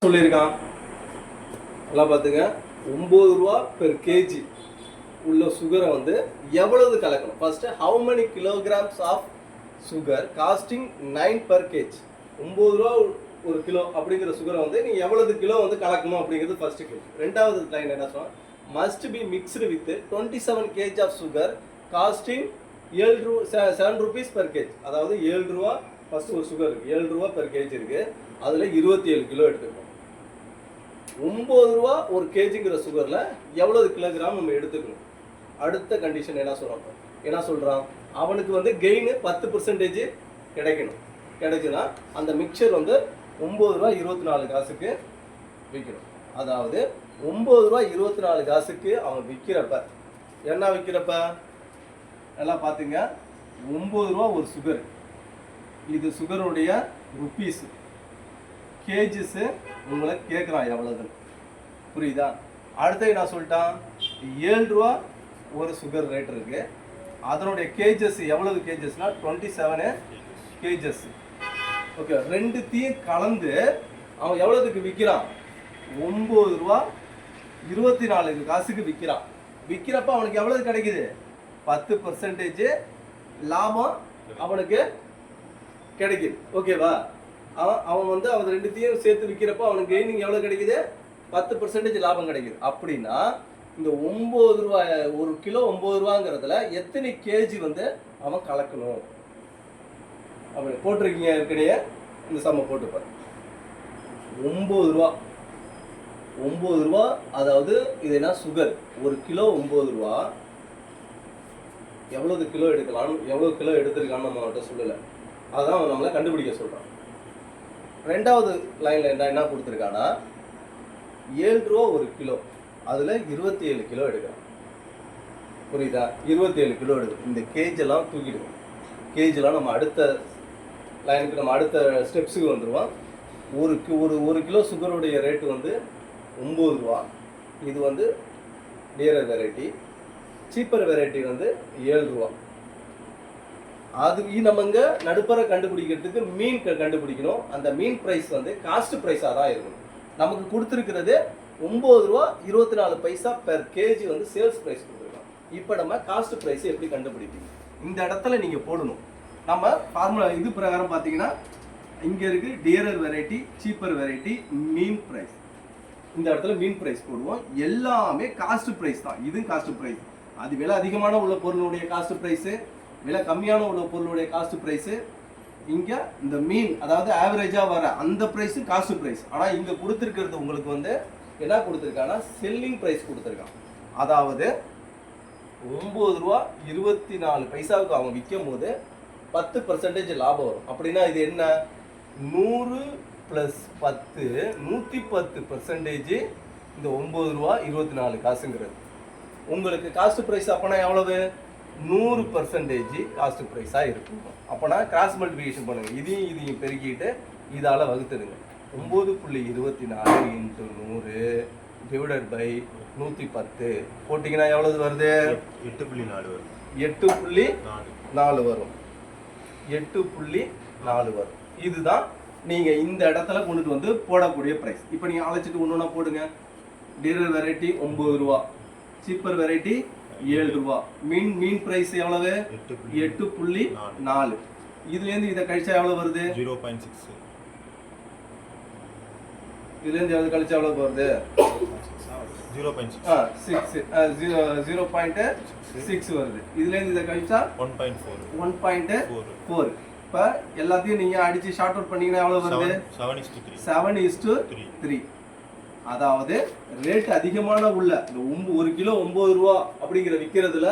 சொல்லியிருக்கான். நல்லா பார்த்துங்க. 9 ரூபா பெர் கேஜி உள்ள சுகரை வந்து எவ்வளவு கலக்கணும்? First how many kilograms of sugar costing 9 per KG. 9 ரூபா ஒரு கிலோ அப்படிங்கிற சுகரை வந்து நீ எவ்வளவு கிலோ வந்து கலக்கணும் அப்படிங்கிறது ஃபர்ஸ்ட் கேள்வி. ரெண்டாவது லைன் என்ன சொன்னா, must be mixed with 27 KG of sugar costing 7 rupees per KG. அதாவது 7 ரூபா ஃபர்ஸ்ட் ஒரு சுகர் இருக்கு, 7 ரூபா பெர் கேஜ் இருக்கு. அதில் 27 கிலோ எடுத்துக்கணும். 9 ரூபா ஒரு கேஜிங்கிற சுகரில் எவ்வளவு கிலோகிராம் நம்ம எடுத்துக்கணும்? அடுத்த கண்டிஷன் என்ன சொல்கிறான், அவனுக்கு வந்து கெயின் 10% கிடைக்கணும். கிடைச்சுன்னா அந்த மிக்சர் வந்து 9 ரூபா 24 காசுக்கு விற்கணும். அதாவது 9 ரூபா 24 காசுக்கு அவன் விற்கிறப்ப என்ன விற்கிறப்ப எல்லாம் பார்த்துங்க. 9 ரூபா ஒரு சுகர், இது சுகருடைய ருப்பீஸு, கேஜிஸு உங்களை கேட்குறான் எவ்வளோதுன்னு. புரியுதா? அடுத்தது நான் சொல்லிட்டான், 7 ரூபா ஒரு சுகர் ரேட் இருக்குது, அதனுடைய கேஜஸ் எவ்வளவு கேஜஸ்னா 27 கேஜஸ். ஓகே, ரெண்டுத்தையும் கலந்து அவன் எவ்வளோதுக்கு விற்கிறான்? 9 ரூபா 24 காசுக்கு விற்கிறான். விற்கிறப்ப அவனுக்கு எவ்வளவு கிடைக்குது? 10% லாபம் அவனுக்கு கிடைக்குது. ஓகேவா? அவன் வந்து அவன் ரெண்டுத்தையும் சேர்த்து விற்கிறப்ப அவனுக்கு கெய்னிங் எவ்வளோ கிடைக்குது? 10% லாபம் கிடைக்குது. அப்படின்னா இந்த 9 ரூபாய் ஒரு கிலோ 9 ரூபாங்கிறதுல எத்தனை கேஜி வந்து அவன் கலக்கணும் அப்படி போட்டிருக்கீங்க. ஏற்கனவே இந்த சம்ம போட்டுப்பாரு. 9 ரூபா அதாவது இது என்ன சுகர், ஒரு கிலோ 9 ரூபா. எவ்வளவு கிலோ எடுக்கலாம், எவ்வளவு கிலோ எடுத்திருக்கான்னு நம்ம அவன்கிட்ட சொல்லலை. அதான் அவன் நம்மளை கண்டுபிடிக்க சொல்கிறான். ரெண்டாவது லைனில் என்ன கொடுத்துருக்கானா, 7 ரூபா ஒரு கிலோ, அதில் 27 கிலோ எடுக்கிறான். புரியுதா? 27 கிலோ எடுக்கும். இந்த கேஜெல்லாம் தூக்கிடுவோம். கேஜெல்லாம் நம்ம அடுத்த லைனுக்கு நம்ம அடுத்த ஸ்டெப்ஸுக்கு வந்துடுவோம். ஒரு கிலோ சுகருடைய ரேட்டு வந்து 9 ரூபா. இது வந்து டியரர் வெரைட்டி. சீப்பர் வெரைட்டி வந்து 7 ரூபா. அது நம்ம இங்கே நடுப்பரை கண்டுபிடிக்கிறதுக்கு மீன் கண்டுபிடிக்கணும். அந்த மீன் ப்ரைஸ் வந்து காஸ்ட் ப்ரைஸாக தான் இருக்கணும். நமக்கு கொடுத்துருக்கிறது 9 ரூபா 24 பைசா பெர் கேஜி வந்து சேல்ஸ் ப்ரைஸ் கொடுத்துருக்கோம். இப்போ நம்ம காஸ்ட் ப்ரைஸ் எப்படி கண்டுபிடிப்பீங்க? இந்த இடத்துல நீங்கள் போடணும். நம்ம ஃபார்முலா இது பிரகாரம் பார்த்தீங்கன்னா இங்கே இருக்குது டியரர் வெரைட்டி, சீப்பர் வெரைட்டி, மீன் ப்ரைஸ். இந்த இடத்துல மீன் ப்ரைஸ் போடுவோம். எல்லாமே காஸ்ட் ப்ரைஸ் தான். இது காஸ்ட் ப்ரைஸ். அது விலை அதிகமான உள்ள பொருளுடைய காஸ்ட் ப்ரைஸு, விலை கம்மியான உள்ள பொருளுடைய காஸ்ட் ப்ரைஸு. இங்கே இந்த மீன் அதாவது ஆவரேஜாக வர அந்த ப்ரைஸு காஸ்ட் ப்ரைஸ். ஆனால் இங்கே கொடுத்துருக்கிறது உங்களுக்கு வந்து என்ன கொடுத்துருக்காங்கன்னா செல்லிங் ப்ரைஸ் கொடுத்துருக்கான். அதாவது 9 ரூபா 24 பைசாவுக்கு அவங்க விற்கும் போது 10% லாபம் வரும். அப்படின்னா இது என்ன? 100 + 10 110% இந்த 9 ரூபா 24 காசுங்கிறது. உங்களுக்கு காஸ்ட் ப்ரைஸ் அப்போனா எவ்வளவு? 100% காஸ்ட் ப்ரைஸாக இருக்கும். அப்போனா கிராஸ் மல்டிபிகேஷன் பண்ணுங்கள். இதையும் பெருக்கிட்டு இதால் வகுத்துடுங்க. 9.24 × 100 டிவைடட் பை 110 போட்டிங்கன்னா எவ்வளவு வருது? 8.4 வரும். 8.4 வரும். 8.4 வரும். இதுதான் நீங்கள் இந்த இடத்துல கொண்டுட்டு வந்து போடக்கூடிய ப்ரைஸ். இப்போ நீங்கள் அழைச்சிட்டு ஒன்று ஒன்றா போடுங்க. டியரர் வெரைட்டி 9 ரூபா, சீப்பர் வெரைட்டி 7 ரூபா, மீன் ப்ரைஸ் எவ்வளவு? 8.4. இதுலேருந்து இதை கழிச்சா எவ்வளோ வருது? 0.6. இதுலேருந்து எவ்வளோ கழிச்சா எவ்வளோ வருது? 0.6 வருது. இதுலேருந்து இதை கழிச்சா 1.4. இப்போ எல்லாத்தையும் நீங்கள் அடித்து ஷார்ட் அவுட் பண்ணீங்கன்னா எவ்வளோ வருது? 7:3. அதாவது ரேட் அதிகமான உள்ள இந்த ஒரு கிலோ 9 ரூபா அப்படிங்கிற விற்கிறதுல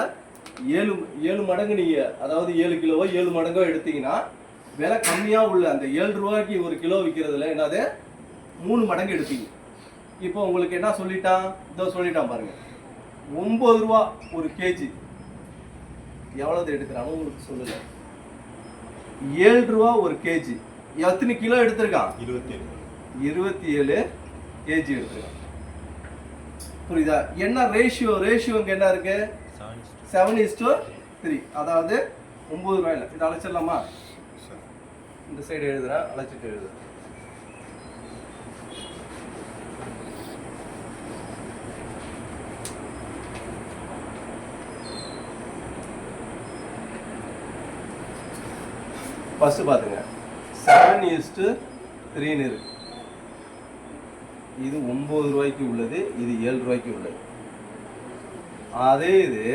7 மடங்கு நீங்கள், அதாவது 7 கிலோவோ 7 மடங்கோ எடுத்தீங்கன்னா விலை கம்மியாக உள்ள அந்த 7 ரூபாய்க்கு ஒரு கிலோ விற்கிறதுல என்னது 3 மடங்கு எடுப்பீங்க. இப்போ உங்களுக்கு என்ன சொல்லிட்டான்? இதோ சொல்லிட்டான் பாருங்க. 9 ரூபா ஒரு கேஜி எவ்வளவு எடுக்கிறானோ உங்களுக்கு சொல்லல. 7 ரூபா ஒரு கேஜி எத்தனை கிலோ எடுத்திருக்கான்? 27 கேஜி எடுத்துக்கலாம். புரியுதா? என்ன ரேஷியோ இங்கே என்ன இருக்கு? 7:3. அதாவது 9 ரூபாயில் இதை அழைச்சிடலாமா? இந்த சைடு எழுதுறேன், அழைச்சிட்டு எழுதுறேன். ஃபஸ்ட்டு பார்த்துங்க 7:3 இருக்கு. இது 9 ரூபாய்க்கு உள்ளது, இது 7 ரூபாய்க்கு உள்ளது. அதே இது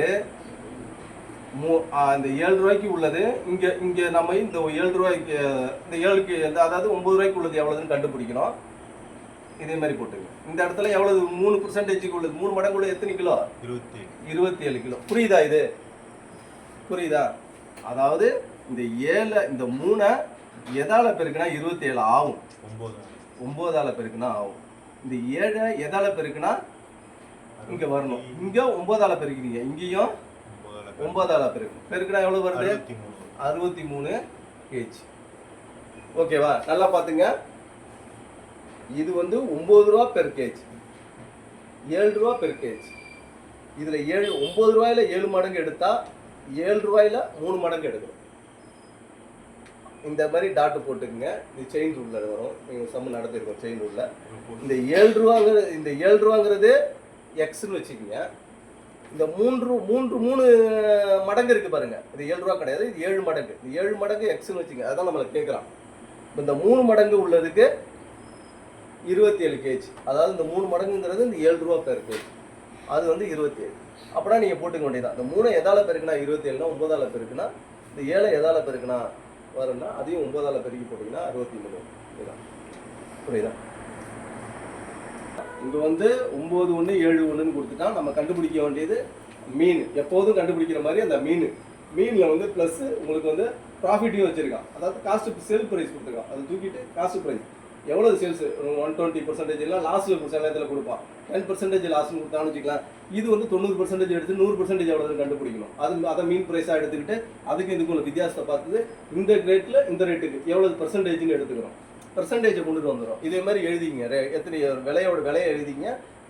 இந்த 7 ரூபாய்க்கு உள்ளது இங்கே நம்ம இந்த 7 ரூபாய்க்கு இந்த 7க்கு அதாவது 9 ரூபாய்க்கு உள்ளது எவ்வளோதுன்னு கண்டுபிடிக்கணும். இதே மாதிரி போட்டுங்க. இந்த இடத்துல எவ்வளவு 3% உள்ளது, 3 மடங்கு உள்ளது எத்தனை கிலோ? 27 கிலோ. புரியுதா? இது புரியுதா? அதாவது இந்த 7 இந்த 3 எதால பெருக்குனா 27 ஆகும். 9ஆல பெருக்குனா ஆகும். இந்த 7 எதால பெருக்குனா இங்க வரணும். இங்க 9ஆல பெருக்கிறீங்க, இங்கேயும் 9ஆல பெருக்குனா எவ்வளவு வருது? 63 கேஜி. ஓகேவா? நல்லா பாத்துங்க. இது வந்து 9 ரூபா பெர் கேஜி, 7 ரூபா பெர் கேஜி. இதுல 9 ரூபாயில 7 மடங்கு எடுத்தா 7 ரூபாயில 3 மடங்கு எடுக்கணும். இந்த மாதிரி டாட்டு போட்டுக்குங்க. இது செயின் ரூல்ல வரும். நீங்க சம்ம நடத்திருக்கோம் செயின் ரூல்ல. இந்த 7 ரூபாங்கிறது எக்ஸ்ன்னு வச்சுக்கோங்க. இந்த 3 மடங்கு இருக்கு பாருங்க. இது 7 ரூபா கிடையாது, இது 7 மடங்கு. இந்த 7 மடங்கு எக்ஸ்ன்னு வச்சுக்கோங்க. அதான் நம்மளை கேட்குறான். இந்த 3 மடங்கு உள்ளதுக்கு 27 கேஜி. அதாவது இந்த 3 மடங்குங்கிறது இந்த 7 ரூபா பெர் கேஜி. அது வந்து 27. அப்படின்னா நீங்கள் போட்டுக்க வேண்டியதான். இந்த 3 எதால பெருக்குனா 27னா 9ஆல பெருக்குனா, இந்த 7 எதால பெருக்குனா வரும்னா அதையும் 9ஆல பெருக்கி போட்டிங்கன்னா 63. இதுதான். புரியுதா? இங்கே வந்து 9 1 7 1ன்னு கொடுத்துட்டா நம்ம கண்டுபிடிக்க வேண்டியது மீன். எப்போதும் கண்டுபிடிக்கிற மாதிரி அந்த மீனில் வந்து ப்ளஸ் உங்களுக்கு வந்து ப்ராஃபிட்டையும் வச்சுருக்கான். அதாவது காஸ்ட் சேல் ப்ரைஸ் கொடுத்துருக்கான். அதை தூக்கிட்டு காஸ்ட் ப்ரைஸ் எவ்வளோ சேல்ஸ் 120% எல்லாம் லாஸ்ட்டில் சில நேரத்தில் கொடுப்பான். 10% லாஸ்ட்னு கொடுத்தான்னு வச்சுக்கலாம். இது வந்து 90% எடுத்து 100% எவ்வளோன்னு கண்டுபிடிக்கணும். அதை மீன் ப்ரைஸாக எடுத்துக்கிட்டு அதுக்கு இதுக்குள்ள வித்தியாசத்தை பார்த்துட்டு இந்த ரேட்டில் இந்த ரேட்டுக்கு எவ்வளோ பெர்சன்டேஜ்னு எடுத்துக்கிறோம். பெர்சன்டேஜை கொண்டுட்டு வந்துடும். இதே மாதிரி எழுதிங்க. எத்தனை விலையை எழுதிங்க,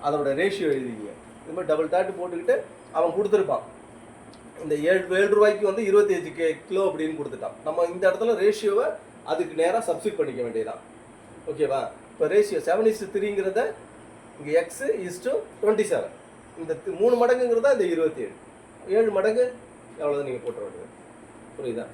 அதோட ரேஷியோ எழுதிங்க. இது மாதிரி டபுள் டாட்டு போட்டுக்கிட்டு அவன் கொடுத்துருப்பான். இந்த 7 ரூபாய்க்கு வந்து 25 கிலோ அப்படின்னு கொடுத்துட்டான். நம்ம இந்த இடத்துல ரேஷியோவை அதுக்கு நேராக சப்ஸ்டிட் பண்ணிக்க வேண்டியதான். ஓகேவா? இப்போ ரேஷியோ 7:3ங்கிறத இங்கே X:27. இந்த 3 மடங்குங்கிறதா இந்த 27. 7 மடங்கு எவ்வளோதான் நீங்கள் போட்டுற வேண்டியது. புரியுதா?